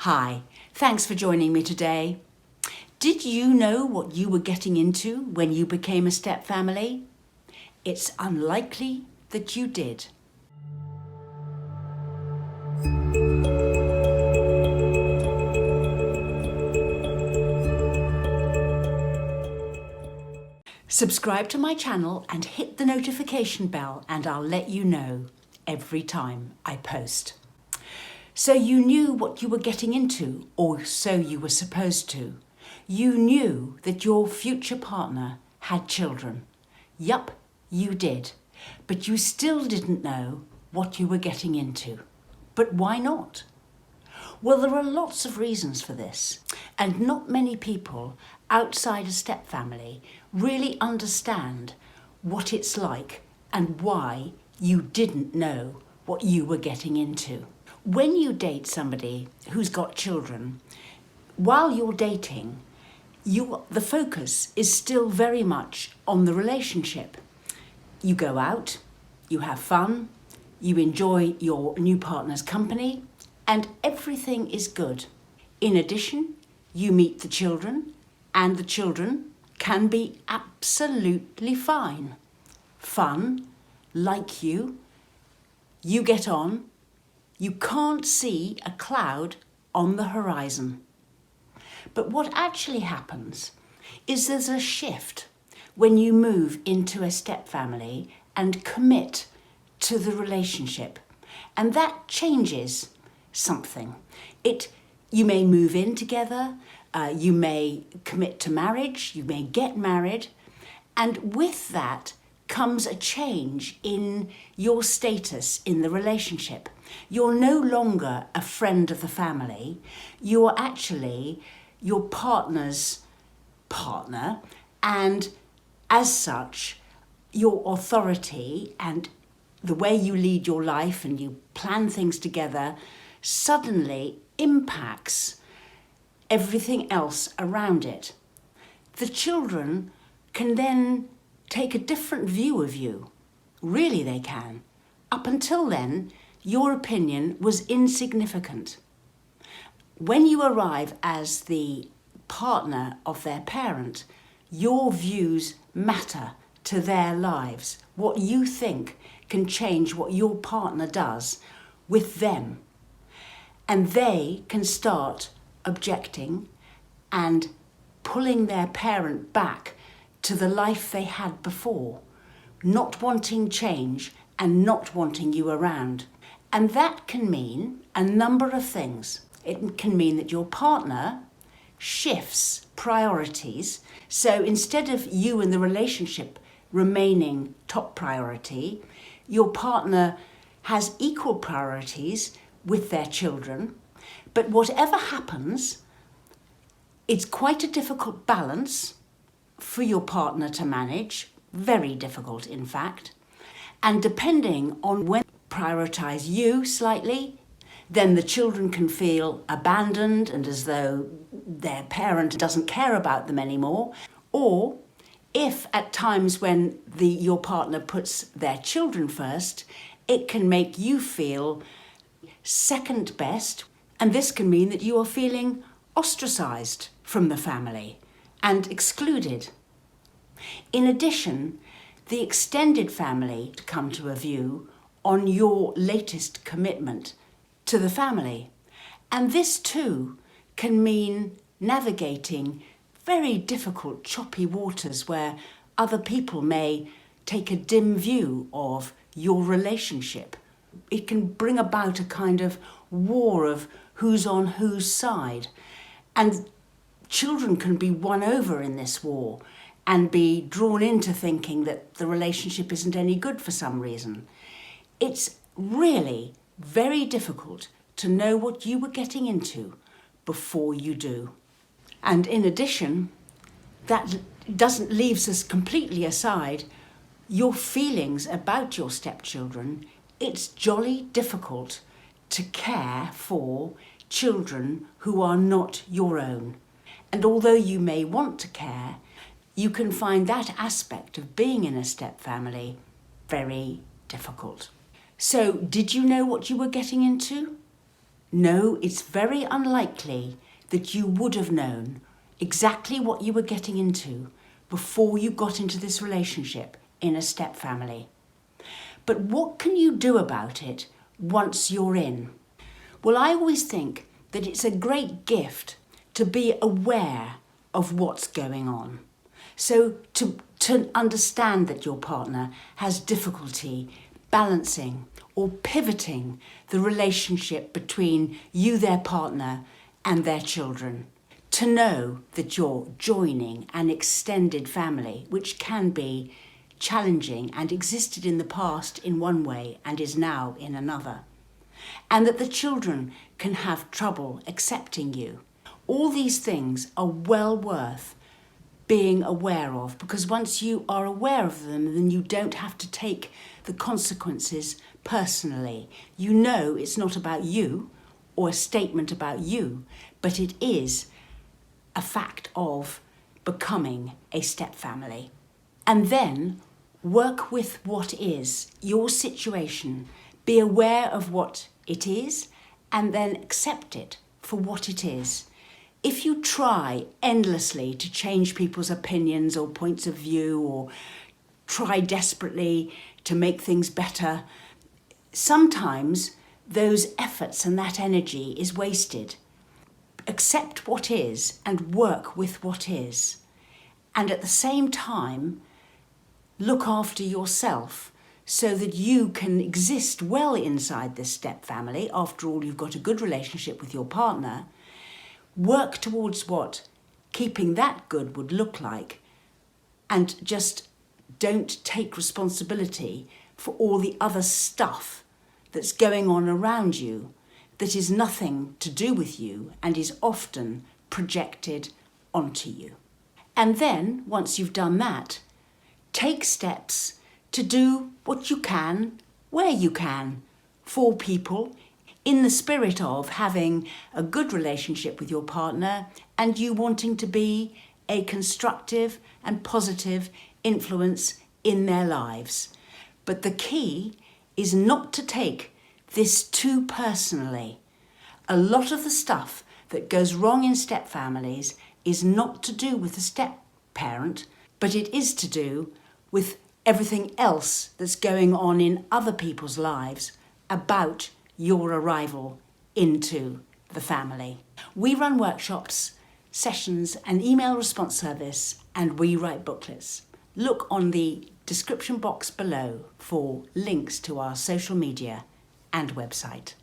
Hi, thanks for joining me today. Did you know what you were getting into when you became a step family? It's unlikely that you did. Subscribe to my channel and hit the notification bell and I'll let you know every time I post. So you knew what you were getting into, or so you were supposed to. You knew that your future partner had children. Yup, you did. But you still didn't know what you were getting into. But why not? Well, there are lots of reasons for this, and not many people outside a step family really understand what it's like and why you didn't know what you were getting into. When you date somebody who's got children, while you're dating, the focus is still very much on the relationship. You go out, you have fun, you enjoy your new partner's company, and everything is good. In addition, you meet the children, and the children can be absolutely fine. Fun, like you get on, you can't see a cloud on the horizon. But what actually happens is there's a shift when you move into a step family and commit to the relationship. And that changes something. You may move in together, you may commit to marriage, you may get married, and with that comes a change in your status in the relationship. You're no longer a friend of the family, you're actually your partner's partner, and as such, your authority and the way you lead your life and you plan things together suddenly impacts everything else around it. The children can then take a different view of you. Really, they can. Up until then, your opinion was insignificant. When you arrive as the partner of their parent, your views matter to their lives. What you think can change what your partner does with them. And they can start objecting and pulling their parent back to the life they had before, not wanting change and not wanting you around. And that can mean a number of things. It can mean that your partner shifts priorities. So instead of you and the relationship remaining top priority, your partner has equal priorities with their children. But whatever happens, it's quite a difficult balance for your partner to manage, very difficult in fact. And depending on when you prioritize you slightly, then the children can feel abandoned and as though their parent doesn't care about them anymore. Or if at times when your partner puts their children first, it can make you feel second best. And this can mean that you are feeling ostracized from the family and excluded. In addition, the extended family come to a view on your latest commitment to the family. And this too can mean navigating very difficult, choppy waters where other people may take a dim view of your relationship. It can bring about a kind of war of who's on whose side. And children can be won over in this war and be drawn into thinking that the relationship isn't any good for some reason. It's really very difficult to know what you were getting into before you do. And in addition, that doesn't leave us completely aside your feelings about your stepchildren. It's jolly difficult to care for children who are not your own. And although you may want to care, you can find that aspect of being in a step family very difficult. So, did you know what you were getting into? No, it's very unlikely that you would have known exactly what you were getting into before you got into this relationship in a step family. But what can you do about it once you're in? Well, I always think that it's a great gift to be aware of what's going on. So to understand that your partner has difficulty balancing or pivoting the relationship between you, their partner, and their children. To know that you're joining an extended family, which can be challenging and existed in the past in one way and is now in another. And that the children can have trouble accepting you. All these things are well worth being aware of, because once you are aware of them, then you don't have to take the consequences personally. You know it's not about you or a statement about you, but it is a fact of becoming a step family. And then work with what is your situation. Be aware of what it is and then accept it for what it is. If you try endlessly to change people's opinions or points of view, or try desperately to make things better, sometimes those efforts and that energy is wasted. Accept what is and work with what is. And at the same time, look after yourself so that you can exist well inside this step family. After all, you've got a good relationship with your partner. Work towards what keeping that good would look like, and just don't take responsibility for all the other stuff that's going on around you that is nothing to do with you and is often projected onto you. And then, once you've done that, take steps to do what you can, where you can, for people, in the spirit of having a good relationship with your partner and you wanting to be a constructive and positive influence in their lives. But the key is not to take this too personally. A lot of the stuff that goes wrong in step families is not to do with the step parent, but it is to do with everything else that's going on in other people's lives about your arrival into the family. We run workshops, sessions, an email response service, and we write booklets. Look on the description box below for links to our social media and website.